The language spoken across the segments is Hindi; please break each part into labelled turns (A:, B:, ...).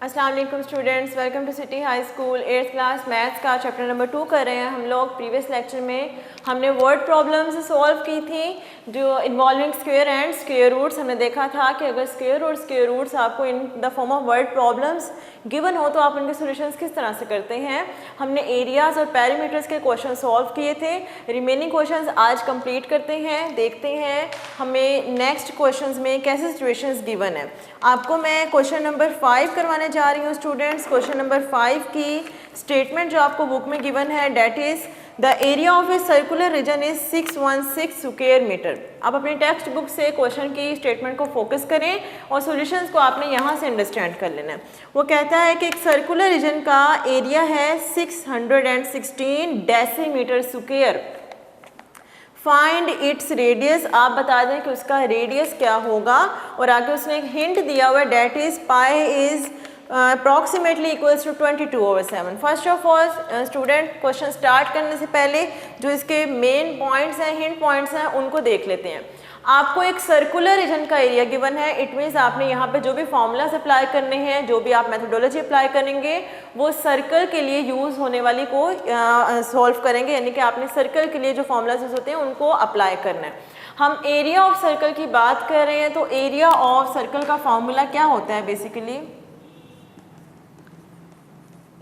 A: अस्सलाम वालेकुम students, welcome to city high school. 8th class maths का चैप्टर नंबर 2 कर रहे हैं हम लोग। प्रीवियस लेक्चर में हमने वर्ड प्रॉब्लम्स सॉल्व की थी जो involving square and square roots. हमने देखा था कि अगर स्क्वायर और स्क्वायर रूट्स आपको in the form of word problems given हो तो आप उनके सॉल्यूशंस किस तरह से करते हैं। हमने एरियाज और पैरामीटर्स के क्वेश्चन सॉल्व किए थे। रिमेनिंग क्वेश्चंस आज कंप्लीट करते हैं, देखते हैं हमें नेक्स्ट क्वेश्चंस में कैसे सिचुएशंस गिवन है। आपको मैं क्वेश्चन नंबर 5 करवाने जा रही हूँ स्टूडेंट्स। क्वेश्चन नंबर 5 की स्टेटमेंट जो आपको बुक में गिवन है that is the area of a circular region is 616 square metre. आप अपनी टेक्स्ट बुक से क्वेश्चन की स्टेटमेंट को फोकस करें और सॉल्यूशंस को आपने यहाँ से अंडरस्टैंड कर लेना है। वो कहता है कि एक सर्कुलर रीजन का एरिया है 616 decimetre square. Find its radius, आप बता दें कि उसका रेडियस क्या होगा। और आगे उसने एक हिंट दिया हुआ है that is pi is approximately equals to 22/7। First of all student question start करने से पहले जो इसके मेन पॉइंट्स हैं, हिंट पॉइंट्स हैं, उनको देख लेते हैं। आपको एक सर्कुलर रीजन का एरिया गिवन है, इट मीन्स आपने यहाँ पे जो भी फॉर्मूलाज अप्लाई करने हैं, जो भी आप मेथोडोलॉजी अप्लाई करेंगे वो सर्कल के लिए यूज़ होने वाली को सॉल्व करेंगे, यानी कि आपने सर्कल के लिए जो फॉर्मूलाज यूज होते हैं उनको अप्लाई करना है। हम एरिया ऑफ सर्कल की बात कर रहे हैं तो एरिया ऑफ सर्कल का फॉर्मूला क्या होता है basically,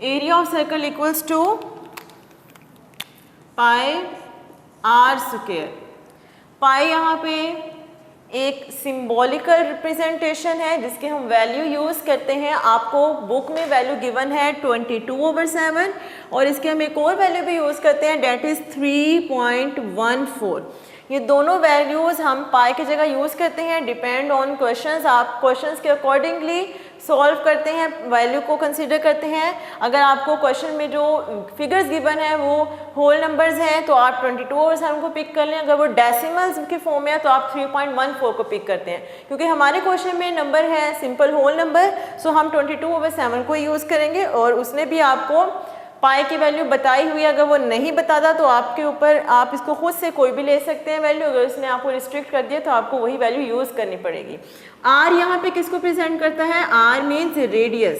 A: area of circle equals to pi r square. Pi यहाँ पे एक सिंबॉलिकल रिप्रेजेंटेशन है जिसके हम वैल्यू यूज़ करते हैं। आपको बुक में वैल्यू गिवन है 22/7 और इसके हम एक और वैल्यू भी यूज़ करते हैं डेट इज़ 3.14। ये दोनों वैल्यूज़ हम पाई की जगह यूज़ करते हैं डिपेंड ऑन क्वेश्चंस। आप क्वेश्चंस के अकॉर्डिंगली सॉल्व करते हैं, वैल्यू को कंसीडर करते हैं। अगर आपको क्वेश्चन में जो फिगर्स गिवन है वो होल नंबर्स हैं तो आप 22/7 को पिक कर लें। अगर वो डेसिमल्स के फॉर्म में है तो आप 3.14 को पिक करते हैं। क्योंकि हमारे क्वेश्चन में नंबर है सिंपल होल नंबर, सो हम 22/7 को यूज़ करेंगे। और उसने भी आपको पाई की वैल्यू बताई हुई है, अगर वो नहीं बताता तो आपके ऊपर, आप इसको खुद से कोई भी ले सकते हैं वैल्यू। अगर उसने आपको रिस्ट्रिक्ट कर दिया तो आपको वही वैल्यू यूज़ करनी पड़ेगी। आर यहाँ पे किसको प्रेजेंट करता है, R means radius,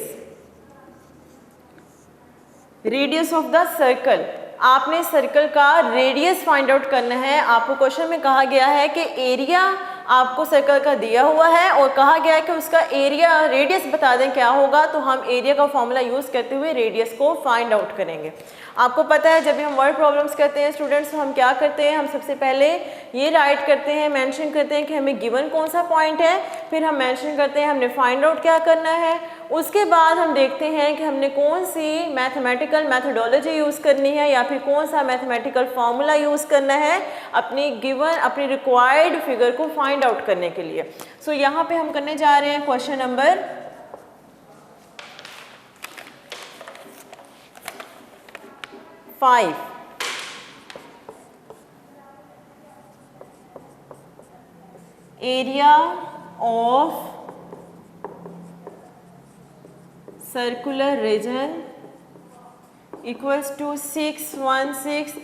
A: radius of the circle. आपने सर्कल का रेडियस फाइंड आउट करना है। आपको क्वेश्चन में कहा गया है कि एरिया आपको सर्कल का दिया हुआ है और कहा गया है कि उसका एरिया रेडियस बता दें क्या होगा, तो हम एरिया का फॉर्मूला यूज़ करते हुए रेडियस को फाइंड आउट करेंगे। आपको पता है जब भी हम वर्ड प्रॉब्लम्स करते हैं स्टूडेंट्स तो हम क्या करते हैं, हम सबसे पहले ये राइट करते हैं, मेंशन करते हैं कि हमें गिवन कौन सा पॉइंट है, फिर हम मेंशन करते हैं हमने फाइंड आउट क्या करना है। उसके बाद हम देखते हैं कि हमने कौन सी मैथमेटिकल मेथोडोलॉजी यूज़ करनी है या फिर कौन सा मैथमेटिकल फार्मूला यूज़ करना है अपनी गिवन, अपनी रिक्वायर्ड फिगर को फाइंड आउट करने के लिए। सो यहाँ पे हम करने जा रहे हैं question number 5। Area of circular region equals to 616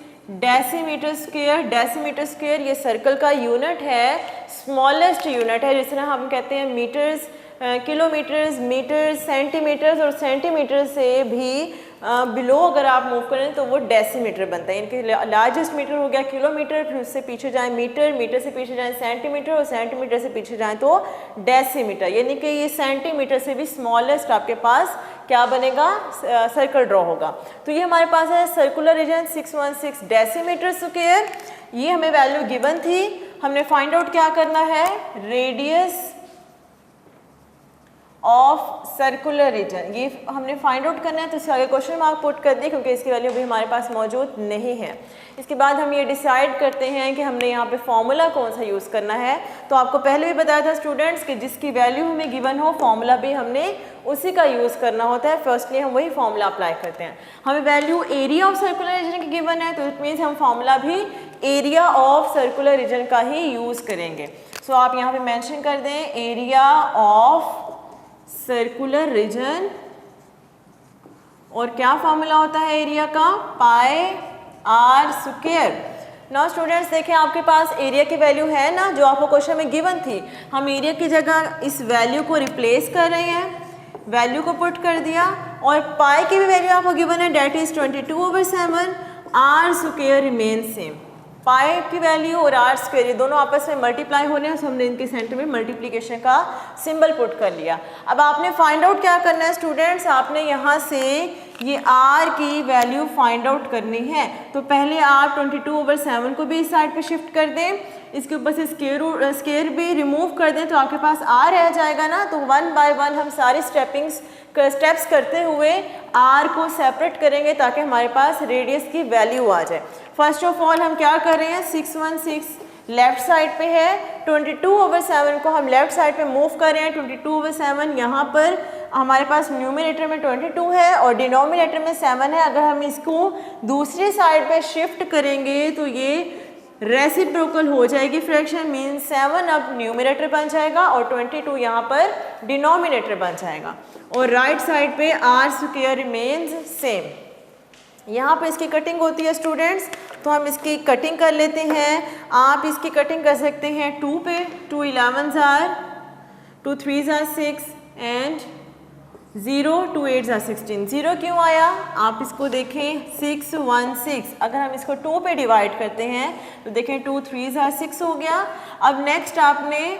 A: decimetre square. Decimetre square ये सर्कल का यूनिट है, स्मॉलेस्ट यूनिट है। जिस तरह हम कहते हैं मीटर्स, किलोमीटर्स, मीटर्स, सेंटीमीटर्स, और सेंटीमीटर से भी बिलो अगर आप मूव करें तो वो डेसीमीटर बनता है। इनके लार्जेस्ट मीटर हो गया किलोमीटर, फिर उससे पीछे जाएं मीटर, मीटर से पीछे जाएं सेंटीमीटर, और सेंटीमीटर से पीछे जाएं तो डेसीमीटर। यानी कि ये सेंटीमीटर से भी स्मॉलेस्ट आपके पास क्या बनेगा, सर्कल ड्रॉ होगा। तो ये हमारे पास है सर्कुलर रीजन 616 डेसीमीटर स्क्वायर। ये हमें वैल्यू गिवन थी। हमने फाइंड आउट क्या करना है, रेडियस ऑफ सर्कुलर रीजन, ये हमने फाइंड आउट करना है। तो इसके आगे क्वेश्चन मार्क पुट कर दिए क्योंकि इसकी वैल्यू भी हमारे पास मौजूद नहीं है। इसके बाद हम ये डिसाइड करते हैं कि हमने यहाँ पे फॉर्मूला कौन सा यूज़ करना है। तो आपको पहले भी बताया था स्टूडेंट्स कि जिसकी वैल्यू हमें गिवन हो फॉर्मूला भी हमने उसी का यूज़ करना होता है। फर्स्टली हम वही फॉर्मूला अप्लाई करते हैं। हमें value area of circular reason की गिवन है तो इट मीन्स हम फॉर्मूला भी एरिया ऑफ सर्कुलर रीजन का ही यूज़ करेंगे। सो आप यहाँ पे मेंशन कर दें एरिया ऑफ सर्कुलर रीजन, और क्या फॉर्मूला होता है एरिया का, पाई आर स्क्वायर। नाउ स्टूडेंट्स देखें आपके पास एरिया की वैल्यू है ना जो आपको क्वेश्चन में गिवन थी। हम एरिया की जगह इस वैल्यू को रिप्लेस कर रहे हैं वैल्यू को पुट कर दिया और पाई की भी वैल्यू आपको गिवन है that is 22/7, r square remain same. Pi की वैल्यू और आर स्क्वायर ये दोनों आपस में मल्टीप्लाई होने हैं, तो हमने इनके सेंटर में मल्टीप्लिकेशन का सिंबल पुट कर लिया। अब आपने फाइंड आउट क्या करना है स्टूडेंट्स, आपने यहाँ से ये r की वैल्यू फाइंड आउट करनी है। तो पहले आप 22/7 को भी इस साइड पे शिफ्ट कर दें, इसके ऊपर से स्क्वायर भी रिमूव कर दें, तो आपके पास r रह जाएगा ना। तो 1 बाय 1 हम सारी स्टेप्स करते हुए r को सेपरेट करेंगे ताकि हमारे पास रेडियस की वैल्यू आ जाए। फर्स्ट ऑफ ऑल हम क्या कर रहे हैं, 616 लेफ्ट साइड पे है, 22/7 को हम लेफ्ट साइड पे मूव कर रहे हैं। 22/7 यहाँ पर हमारे पास न्यूमिनेटर में 22 है और डिनोमिनेटर में 7 है। अगर हम इसको दूसरी साइड पे शिफ्ट करेंगे तो ये रेसिप्रोकल हो जाएगी फ्रैक्शन, मीन 7 अब न्यूमिनेटर बन जाएगा और 22 यहाँ पर डिनोमिनेटर बन जाएगा। और राइट साइड पे आर स्क्वायर रिमेन्स सेम। यहाँ पे इसकी कटिंग होती है स्टूडेंट्स, तो हम इसकी कटिंग कर लेते हैं। आप इसकी कटिंग कर सकते हैं 2 पे, 2 11s are, 2 3s are 6 and 0 2 8s are 16। 0 क्यों आया, आप इसको देखें 6 1 6, अगर हम इसको 2 पे डिवाइड करते हैं तो देखें 2 3s are 6 हो गया। अब नेक्स्ट आपने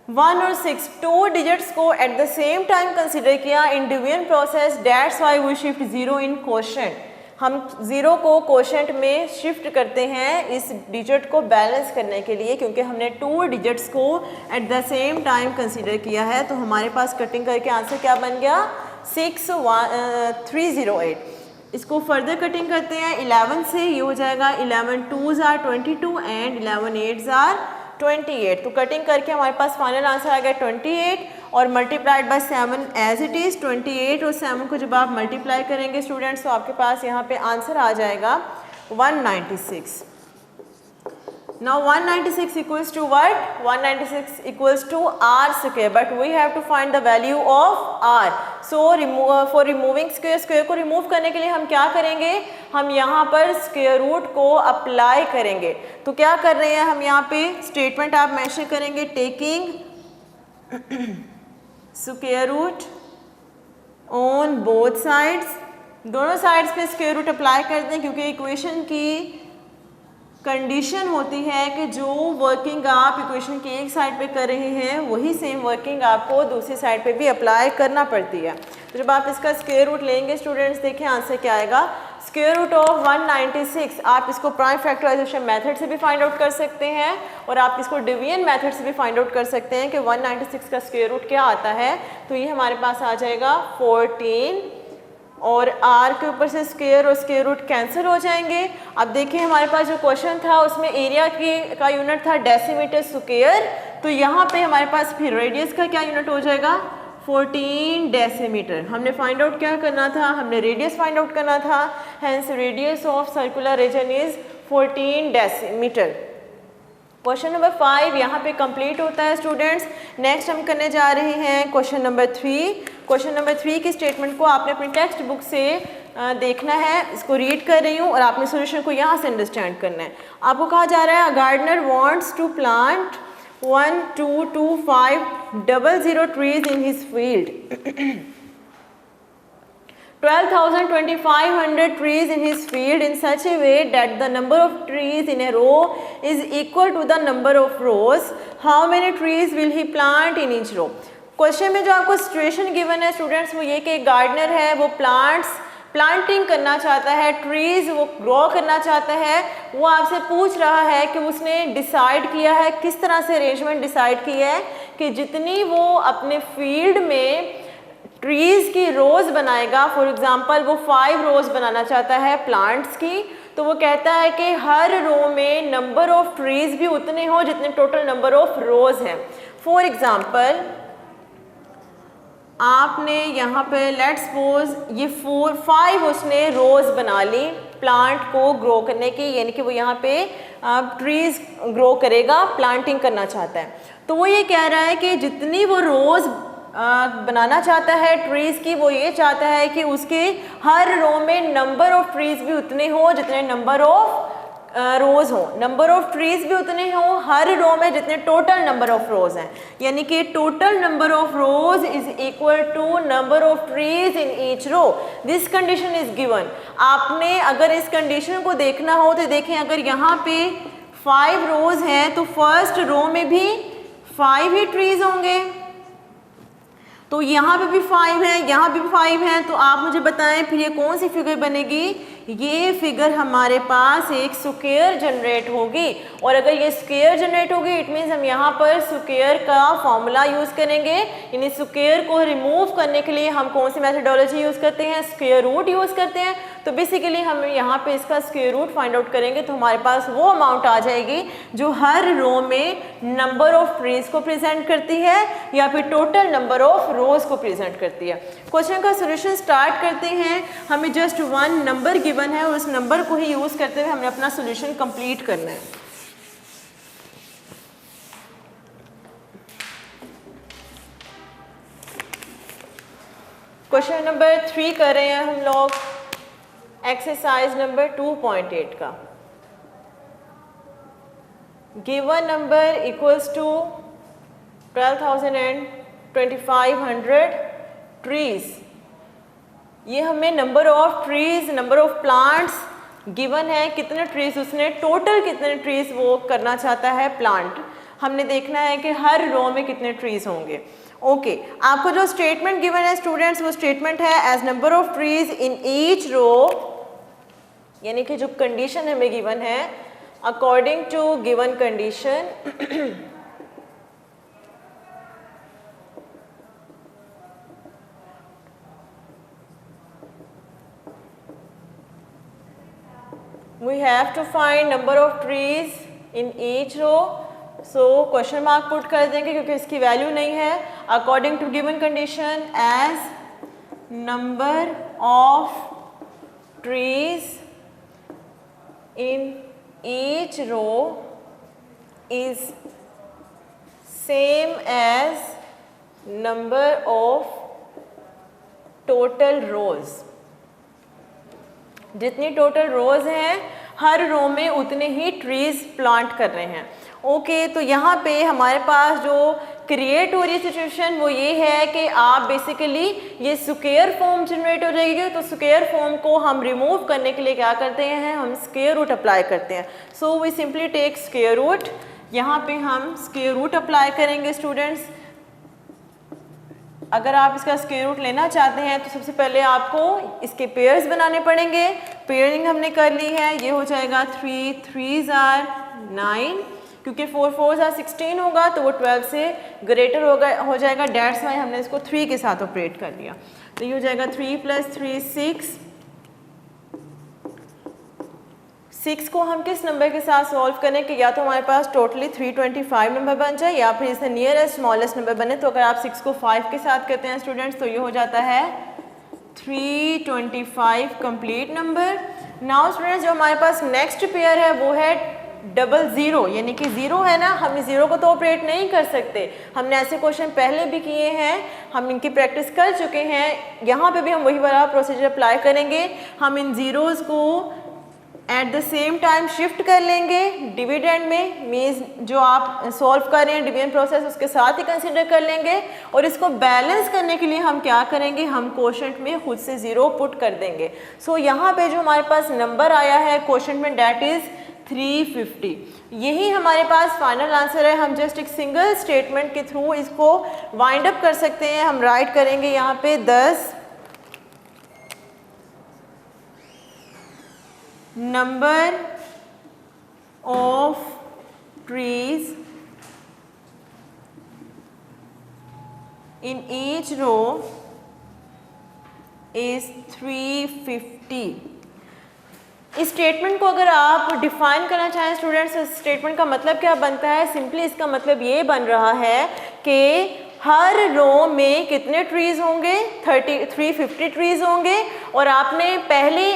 A: 1 और 6 2 डिजिट्स को at the same time consider किया in division process, that's why we shift 0 in quotient. हम 0 को क्वोशेंट में शिफ्ट करते हैं इस डिजिट को बैलेंस करने के लिए, क्योंकि हमने 2 डिजिट्स को at the same time consider किया है। तो हमारे पास कटिंग करके आंसर क्या बन गया, 61308। इसको फर्दर कटिंग करते हैं 11 से, ये हो जाएगा 11 2s are 22 and 11 8s are 28। तो कटिंग करके हमारे पास फाइनल आंसर आ गया 28 और multiplied by 7 as it is. 28 और 7 को जब आप मल्टीप्लाई करेंगे स्टूडेंट्स तो आपके पास यहाँ पे आंसर आ जाएगा 196। Now 196 equals to what? 196 equals to r square, but we have to find the value of r. So for removing square को रिमूव करने के लिए हम क्या करेंगे, हम यहाँ पर स्क्वायर रूट को अप्लाई करेंगे। तो क्या कर रहे हैं हम यहाँ पे, स्टेटमेंट आप मेंशन करेंगे, taking square root on both sides, दोनों साइड्स पे स्क्वायर रूट अप्लाई कर दें, क्योंकि इक्वेशन की कंडीशन होती है कि जो वर्किंग आप इक्वेशन की एक साइड पे कर रहे हैं वही सेम वर्किंग आपको दूसरी साइड पे भी अप्लाई करना पड़ती है। तो जब आप इसका स्क्वायर रूट लेंगे स्टूडेंट्स, देखें आंसर क्या आएगा, स्क्वायर रूट ऑफ 196। आप इसको प्राइम फैक्टराइजेशन मेथड से भी फाइंड आउट कर सकते हैं और आप इसको डिवीजन मेथड से भी फाइंड आउट कर सकते हैं कि 196 का स्क्वायर रूट क्या आता है। तो ये हमारे पास आ जाएगा 14 और r के ऊपर से स्क्वायर और स्क्वायर रूट कैंसिल हो जाएंगे। अब देखिए हमारे पास जो क्वेश्चन था उसमें एरिया का यूनिट था डेसीमीटर स्क्वायर, तो यहाँ पे हमारे पास फिर रेडियस का क्या यूनिट हो जाएगा, 14 डेसीमीटर। हमने फाइंड आउट क्या करना था, हमने रेडियस फाइंड आउट करना था, hence radius of circular region is 14 decimetre. Question number 5 यहाँ पे कंप्लीट होता है स्टूडेंट्स। नेक्स्ट हम करने जा रहे हैं क्वेश्चन नंबर 3। क्वेश्चन नंबर 3 की स्टेटमेंट को आपने अपनी टेक्स्ट बुक से देखना है, इसको रीड कर रही हूँ और आपने सोल्यूशन को यहाँ से अंडरस्टैंड करना है। आपको कहा जा रहा है, a gardener wants to plant 1 2 2 5 00 trees in his field, 12,500 trees in his field in such a way that the number of trees in a row is equal to the number of rows. How many trees will he plant in each row? Question में जो आपको सिचुएशन गिवन है स्टूडेंट्स वो ये कि गार्डनर है वो प्लांटिंग करना चाहता है, ट्रीज वो ग्रो करना चाहता है। वो आपसे पूछ रहा है कि उसने डिसाइड किया है, किस तरह से अरेंजमेंट डिसाइड किया है कि जितनी वो अपने फील्ड में ट्रीज़ की रोज़ बनाएगा, फॉर एग्जांपल वो 5 रोज़ बनाना चाहता है प्लांट्स की, तो वो कहता है कि हर रो में नंबर ऑफ ट्रीज़ भी उतने हो जितने टोटल नंबर ऑफ रोज़ हैं। फॉर एग्जांपल आपने यहाँ पे लेट्स सपोज ये 5 उसने रोज़ बना ली प्लांट को ग्रो करने की, यानी कि वो यहाँ पे ट्रीज़ ग्रो करेगा, प्लांटिंग करना चाहता है। तो वो ये कह रहा है कि जितनी वो रोज़ बनाना चाहता है ट्रीज़ की, वो ये चाहता है कि उसके हर रो में नंबर ऑफ ट्रीज़ भी उतने हो जितने नंबर ऑफ रोज़ हो, नंबर ऑफ ट्रीज़ भी उतने हों हर रो में जितने टोटल नंबर ऑफ रोज़ हैं, यानी कि total number of rows is equal to number of trees in each row. This condition is given. आपने अगर इस कंडीशन को देखना हो तो देखें, अगर यहाँ पे 5 रोज़ हैं तो फर्स्ट रो में भी 5 ही ट्रीज़ होंगे, तो यहाँ पे भी 5 हैं, यहाँ पे भी 5 हैं, तो आप मुझे बताएं फिर ये कौन सी फिगर बनेगी? ये फिगर हमारे पास एक स्क्वायर जनरेट होगी, और अगर ये स्क्वायर जनरेट होगी इट मीन्स हम यहाँ पर स्क्वायर का फॉर्मूला यूज़ करेंगे, यानी स्क्वायर को रिमूव करने के लिए हम कौन सी मेथडोलॉजी यूज़ करते हैं? स्क्वायर रूट यूज़ करते हैं। तो बेसिकली हम यहाँ पे इसका स्क्वायर रूट फाइंड आउट करेंगे तो हमारे पास वो अमाउंट आ जाएगी जो हर रो में नंबर ऑफ ट्रीज को प्रेजेंट करती है या फिर टोटल नंबर ऑफ रोज को प्रेजेंट करती है। क्वेश्चन का सोल्यूशन स्टार्ट करते हैं। हमें जस्ट 1 नंबर गिवन है और उस नंबर को ही यूज़ करते हुए हमें अपना सोल्यूशन कंप्लीट करना है। क्वेश्चन नंबर 3 कर रहे हैं हम लोग, एक्सरसाइज नंबर 2.8 का। Given number equals to 12,000 and 2,500 trees. ये हमें number of trees, number of plants given है, कितने ट्रीज उसने, टोटल कितने ट्रीज वो करना चाहता है प्लांट। हमने देखना है कि हर रो में कितने ट्रीज होंगे। ओके, आपको जो स्टेटमेंट गिवन है स्टूडेंट्स, वो स्टेटमेंट है as number of trees in each row, यानी कि जो कंडीशन हमें गिवन है according to given condition we have to find number of trees in each row। so question mark put कर देंगे क्योंकि इसकी वैल्यू नहीं है। According to given condition as number of trees in each row is same as number of total rows। जितनी टोटल रोज हैं हर रो में उतने ही ट्रीज प्लांट कर रहे हैं। ओके, तो यहाँ पे हमारे पास जो क्रिएट हो रही सिचुएशन वो ये है कि आप बेसिकली ये स्क्वायर फॉर्म जनरेट हो जाएगी, तो स्क्वायर फॉर्म को हम रिमूव करने के लिए क्या करते हैं, हम स्क्वायर रूट अप्लाई करते हैं। So we simply take square root. यहाँ पे हम स्क्वायर रूट अप्लाई करेंगे स्टूडेंट्स। अगर आप इसका स्क्वायर रूट लेना चाहते हैं तो सबसे पहले आपको इसके पेयर्स बनाने पड़ेंगे। पेयरिंग हमने कर ली है, ये हो जाएगा 3 3s are 9, क्योंकि 4 4s are 16 होगा तो वो 12 से ग्रेटर हो जाएगा। डेट्स वाई हमने इसको 3 के साथ ऑपरेट कर लिया, तो ये हो जाएगा 3 + 3 6। 6 को हम किस नंबर के साथ सॉल्व करें कि या तो हमारे पास टोटली 325 नंबर बन जाए या फिर इससे नियरेस्ट स्मॉलेस्ट नंबर बने। तो अगर आप 6 को 5 के साथ करते हैं स्टूडेंट्स तो ये हो जाता है 325 कंप्लीट नंबर। नाउ स्टूडेंट्स जो हमारे पास नेक्स्ट पेयर है वो है 00, यानी कि 0 है ना, हम इस 0 को तो ऑपरेट नहीं कर सकते। हमने ऐसे क्वेश्चन पहले भी किए हैं, हम इनकी प्रैक्टिस कर चुके हैं। यहाँ पे भी हम वही वाला प्रोसीजर अप्लाई करेंगे। हम इन ज़ीरोज़ को at the same time shift कर लेंगे डिविडेंड में, मीन्स जो आप सॉल्व कर रहे हैं डिवीजन प्रोसेस उसके साथ ही कंसिडर कर लेंगे। और इसको बैलेंस करने के लिए हम क्या करेंगे, हम क्वोशंट में खुद से 0 पुट कर देंगे। सो यहाँ पे जो हमारे पास नंबर आया है क्वोशंट में डैट इज़ 350। यही हमारे पास फाइनल आंसर है। हम जस्ट एक सिंगल स्टेटमेंट के थ्रू इसको वाइंड अप कर सकते हैं। हम राइट करेंगे यहाँ पे 10 number of trees in each row is 350। इस स्टेटमेंट को अगर आप डिफाइन करना चाहें स्टूडेंट्स, इस स्टेटमेंट का मतलब क्या बनता है, सिंपली इसका मतलब ये बन रहा है कि हर रो में कितने ट्रीज होंगे, 350 ट्रीज होंगे। और आपने पहले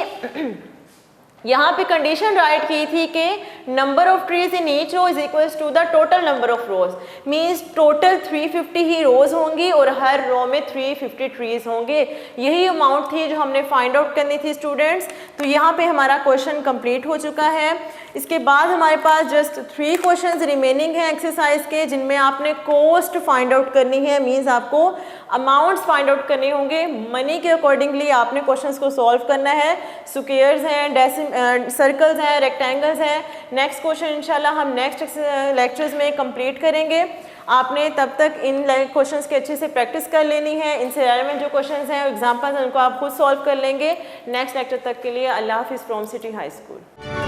A: यहाँ पे कंडीशन राइट की थी कि number of trees in each row is equals to the total number of rows, means total 350 ही रोज होंगी और हर रो में 350 ट्रीज होंगे। यही अमाउंट थी जो हमने फाइंड आउट करनी थी स्टूडेंट्स। तो यहाँ पे हमारा क्वेश्चन कंप्लीट हो चुका है। इसके बाद हमारे पास जस्ट 3 क्वेश्चंस रिमेनिंग हैं एक्सरसाइज के, जिनमें आपने कॉस्ट फाइंड आउट करनी है, मींस आपको अमाउंट्स फाइंड आउट करने होंगे। मनी के अकॉर्डिंगली आपने क्वेश्चंस को सॉल्व करना है। स्क्वायर्स हैं, सर्कल्स हैं, रेक्टेंगल्स हैं। नेक्स्ट क्वेश्चन इंशाल्लाह हम नेक्स्ट लेक्चर्स में कंप्लीट करेंगे। आपने तब तक इन क्वेश्चंस की अच्छे से प्रैक्टिस कर लेनी है। इनसे रेलेवेंट जो क्वेश्चंस हैं, एग्जाम्पल्स हैं, उनको आप खुद सॉल्व कर लेंगे। नेक्स्ट लेक्चर तक के लिए अल्लाह हाफिज़ फ्रॉम सिटी हाई स्कूल।